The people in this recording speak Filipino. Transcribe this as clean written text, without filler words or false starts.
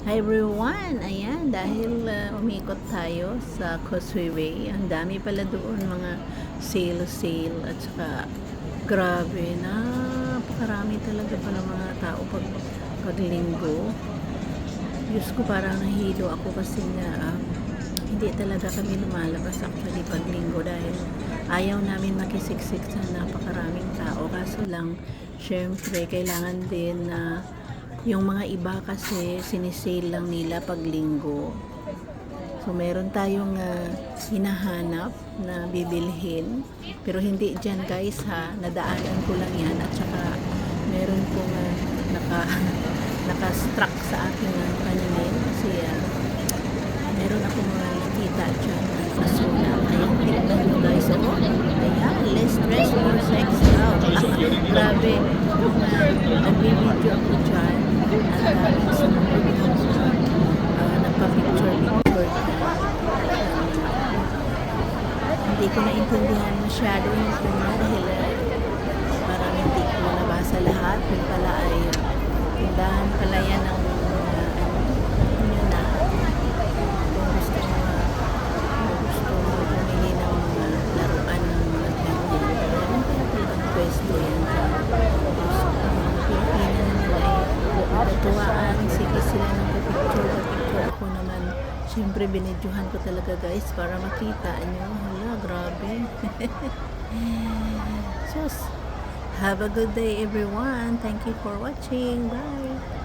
Hi everyone! Ayan, dahil umikot tayo sa Causeway Way, ang dami pala doon mga sale at saka grabe, napakarami talaga pala mga tao pag linggo. Diyos ko, parang nahilo ako kasi nga hindi talaga kami lumalabas actually pag linggo dahil ayaw namin makisiksik sa napakaraming tao. Kaso lang, syempre, kailangan din na yung mga iba kasi sinisale lang nila pag linggo. So meron tayong hinahanap na bibilhin. Pero hindi dyan guys ha, nadaanan ko lang yan at saka meron pong naka-struck sa aking paningin kasi meron ako mga nakita dyan na basura. Ayan, tignan nyo guys. Oh, ayan, less stress, more sex. Wow. Grabe. Nagbibideo ako dyan. At sumunod nagpa-picture. Hindi ko naintindihan masyado yung una dahil parang hindi ko nabasa lahat. Yung pala ay tindahan pala yan ng tuwaan, sige sila ng picture ako naman. Siyempre, binidyohan ko talaga guys para makita nyo. Hala, grabe. So, have a good day everyone. Thank you for watching. Bye.